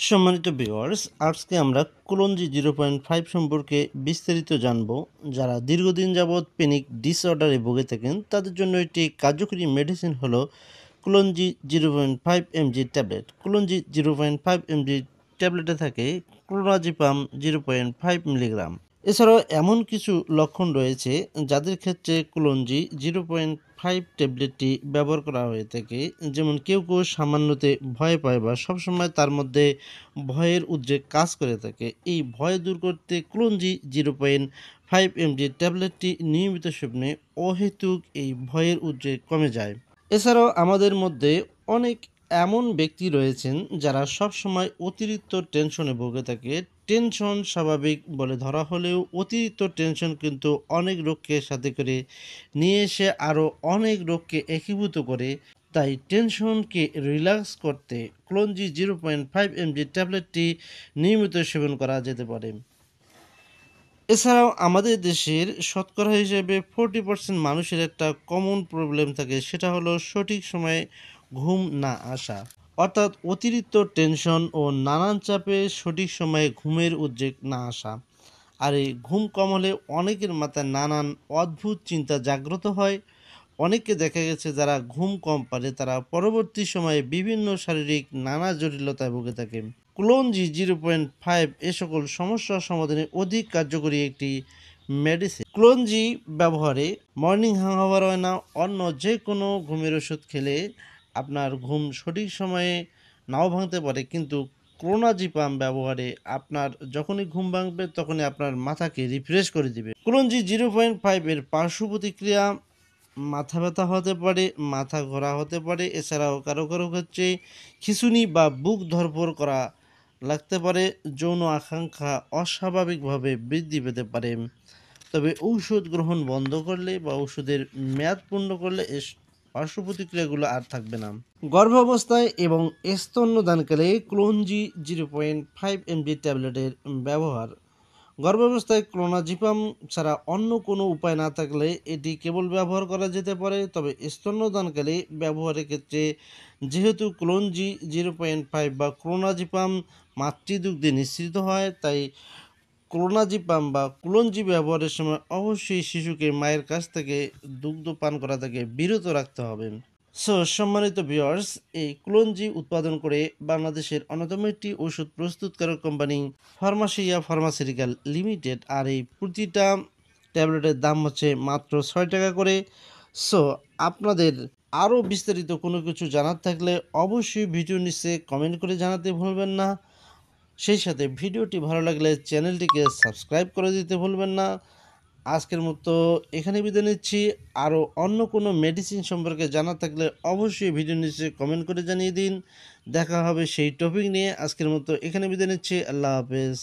সম্মানিত ভিউয়ার্স, আজকে আমরা কুলঞ্জি 0.5 সম্পর্কে বিস্তারিত জানব। যারা দীর্ঘদিন যাবৎ প্যানিক ডিসঅর্ডারে ভুগে থাকেন তাদের জন্য একটি কার্যকরী মেডিসিন হলো কুলঞ্জি 0.5 mg ট্যাবলেট। কুলঞ্জি 0.5 mg ট্যাবলেটে থাকে ক্লোরাজিপাম 0.5 মিলিগ্রাম। এছাড়াও এমন কিছু লক্ষণ রয়েছে যাদের ক্ষেত্রে কুলঞ্জি 0.5 ট্যাবলেটটি ব্যবহার করা হয়ে থাকে। যেমন কেউ সামান্যতে ভয় পায় বা সবসময় তার মধ্যে ভয়ের উদ্রেক কাজ করে থাকে। এই ভয় দূর করতে কুলঞ্জি 0.5 mg ট্যাবলেটটি নিয়মিত সেবনে অহেতুক এই ভয়ের উদ্রেক কমে যায়। এছাড়াও আমাদের মধ্যে অনেক এমন ব্যক্তি রয়েছেন যারা সবসময় অতিরিক্ত টেনশনে ভুগে থাকে। টেনশন স্বাভাবিক বলে ধরা হলেও অতিরিক্ত টেনশন কিন্তু অনেক রোগকে সাথে করে নিয়ে এসে আরও অনেক রোগকে একীভূত করে। তাই টেনশনকে রিল্যাক্স করতে ক্লোনজি 0.5 mg ট্যাবলেটটি নিয়মিত সেবন করা যেতে পারে। এছাড়াও আমাদের দেশের শতকরা হিসেবে 40% মানুষের একটা কমন প্রবলেম থাকে, সেটা হলো সঠিক সময়ে ঘুম না আসা। অর্থাৎ অতিরিক্ত টেনশন ও নানান চাপে সঠিক সময়ে ঘুমের উদ্রেক না আসা। আর এই ঘুম কম হলে অনেকের মাথায় নানান অদ্ভুত চিন্তা জাগ্রত হয়। অনেককে দেখা গেছে যারা ঘুম কম পারে তারা পরবর্তী সময়ে বিভিন্ন শারীরিক নানা জটিলতায় ভুগে থাকে। ক্লোনজি 0.5 এ সকল সমস্যার সমাধানে অধিক কার্যকরী একটি মেডিসিন। ক্লোনজি ব্যবহারে মর্নিং হ্যাংওভার হয় না। অন্য যে কোনো ঘুমের ওষুধ খেলে আপনার ঘুম সঠিক সময়ে নাও ভাঙতে পারে, কিন্তু ক্লোনাজিপাম ব্যবহারে আপনার যখনই ঘুম ভাঙবে তখনই আপনার মাথাকে রিফ্রেশ করে দিবে। ক্লোনজি 0.5 এর পার্শ্ব প্রতিক্রিয়া মাথা ব্যথা হতে পারে, মাথা ঘোরা হতে পারে। এছাড়াও কারো কারো ক্ষেত্রে খিঁচুনি বা বুক ধড়ফড় করা লাগতে পারে। যৌন আকাঙ্ক্ষা অস্বাভাবিকভাবে বৃদ্ধি পেতে পারে। তবে ঔষধ গ্রহণ বন্ধ করলে বা ওষুধের মেয়াদ পূর্ণ করলে পার্শ্ব প্রতিক্রিয়াগুলো আর থাকবে না। গর্ভাবস্থায় এবং স্তন্যদানকালে ক্লোনজি 0.5 mg ট্যাবলেটের ব্যবহার। গর্ভাবস্থায় ক্লোনাজিপাম ছাড়া অন্য কোনো উপায় না থাকলে এটি কেবল ব্যবহার করা যেতে পারে। তবে স্তন্যদানকালে ব্যবহারের ক্ষেত্রে যেহেতু ক্লোনজি 0.5 বা ক্লোনাজিপাম মাতৃদুগ্ধে নিঃসৃত হয়, তাই ক্লোনাজিপাম বা ক্লোনজি ব্যবহারের সময় অবশ্যই শিশুকে মায়ের কাছ থেকে দুগ্ধ পান করা থেকে বিরত রাখতে হবে। সম্মানিত ভিউয়ার্স, এই ক্লোনজি উৎপাদন করে বাংলাদেশের অন্যতম একটি ওষুধ প্রস্তুতকারক কোম্পানি ফার্মাসিয়া ফার্মাসিউটিক্যাল লিমিটেড। আর এই প্রতিটা ট্যাবলেটের দাম হচ্ছে মাত্র 6 টাকা করে। আপনাদের আরও বিস্তারিত কোনো কিছু জানার থাকলে অবশ্যই ভিডিও নিচে কমেন্ট করে জানাতে ভুলবেন না। সেই সাথে ভিডিওটি ভালো লাগলে চ্যানেলটিকে সাবস্ক্রাইব করে দিতে ভুলবেন না। আজকের মতো এখানে বিদায় নিচ্ছি। আরও অন্য কোনো মেডিসিন সম্পর্কে জানা থাকলে অবশ্যই ভিডিও নিচে কমেন্ট করে জানিয়ে দিন। দেখা হবে সেই টপিক নিয়ে। আজকের মতো এখানে বিদায় নিচ্ছি। আল্লাহ হাফেজ।